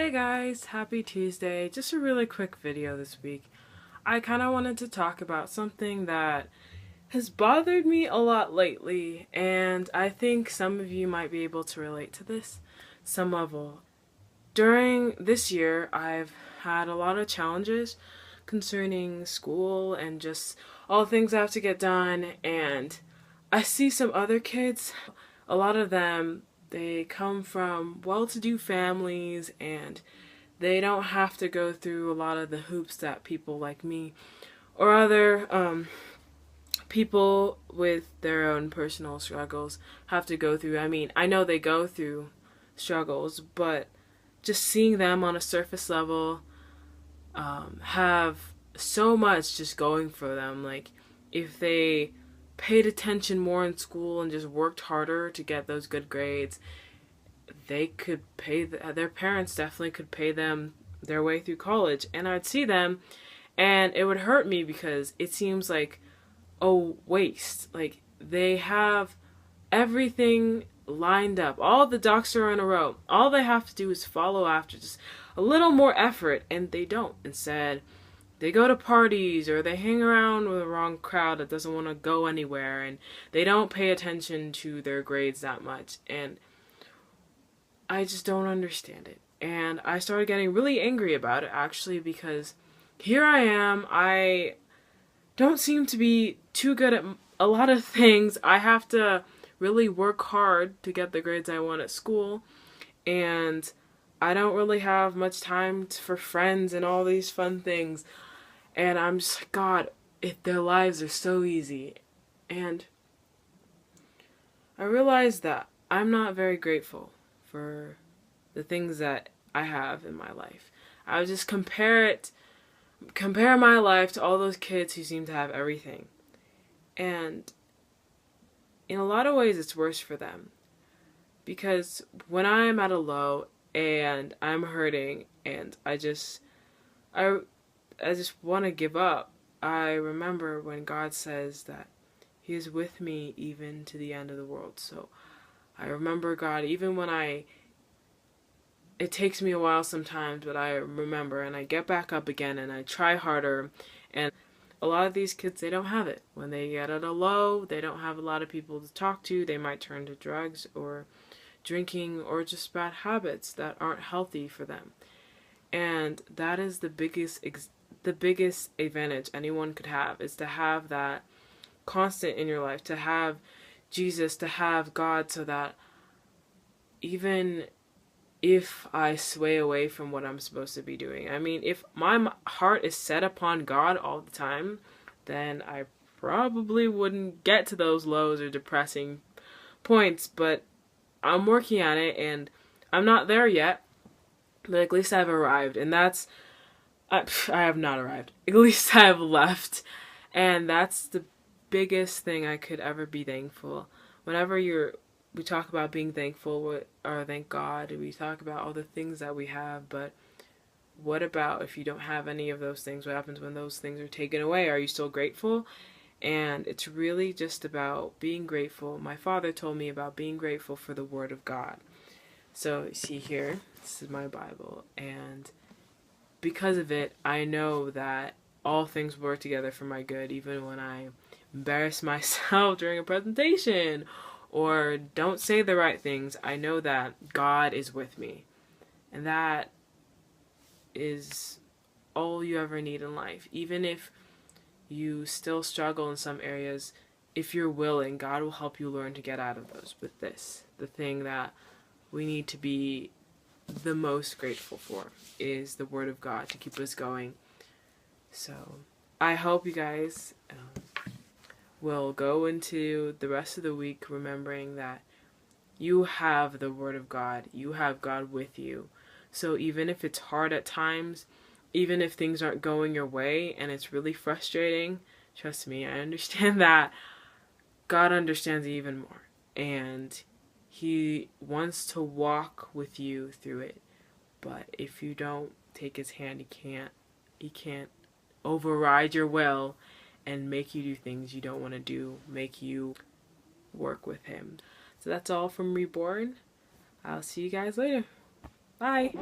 Hey guys, happy Tuesday. Just a really quick video this week. I kind of wanted to talk about something that has bothered me a lot lately, and I think some of you might be able to relate to this some level. During this year, I've had a lot of challenges concerning school and just all the things I have to get done, and I see some other kids, a lot of them, they come from well-to-do families and they don't have to go through a lot of the hoops that people like me or other people with their own personal struggles have to go through. I mean, I know they go through struggles, but just seeing them on a surface level have so much just going for them. Like, if they paid attention more in school and just worked harder to get those good grades, they could pay their parents definitely could pay them their way through college. And I'd see them and it would hurt me because it seems like a waste. Like, they have everything lined up, all the ducks are in a row, all they have to do is follow after just a little more effort, and they don't. Instead, they go to parties or they hang around with the wrong crowd that doesn't want to go anywhere, and they don't pay attention to their grades that much. And I just don't understand it. And I started getting really angry about it, actually, because here I am. I don't seem to be too good at a lot of things. I have to really work hard to get the grades I want at school, and I don't really have much time for friends and all these fun things. And I'm just like, God, their lives are so easy. And I realized that I'm not very grateful for the things that I have in my life. I would just compare my life to all those kids who seem to have everything. And in a lot of ways, it's worse for them. Because when I'm at a low and I'm hurting and I just want to give up, I remember when God says that He is with me even to the end of the world. So I remember God even when it takes me a while sometimes, but I remember and I get back up again and I try harder. And a lot of these kids, they don't have it. When they get at a low, they don't have a lot of people to talk to. They might turn to drugs or drinking or just bad habits that aren't healthy for them. And that is the biggest advantage anyone could have, is to have that constant in your life, to have Jesus, to have God, so that even if I sway away from what I'm supposed to be doing, I mean, if my heart is set upon God all the time, then I probably wouldn't get to those lows or depressing points. But I'm working at it, and I'm not there yet, but at least I've arrived. And I have not arrived. At least I've left. And that's the biggest thing I could ever be thankful. Whenever we talk about being thankful, or thank God, we talk about all the things that we have, but what about if you don't have any of those things? What happens when those things are taken away? Are you still grateful? And it's really just about being grateful. My father told me about being grateful for the Word of God. So, you see here, this is my Bible, and because of it, I know that all things work together for my good, even when I embarrass myself during a presentation or don't say the right things. I know that God is with me, and that is all you ever need in life. Even if you still struggle in some areas, if you're willing, God will help you learn to get out of those with this. The thing that we need to be the most grateful for is the Word of God to keep us going. So I hope you guys will go into the rest of the week remembering that you have the Word of God. You have God with you. So even if it's hard at times, even if things aren't going your way and it's really frustrating, trust me, I understand that. God understands even more. And He wants to walk with you through it. But if you don't take His hand, He can't override your will and make you do things you don't want to do, make you work with Him. So that's all from Reborn. I'll see you guys later. Bye.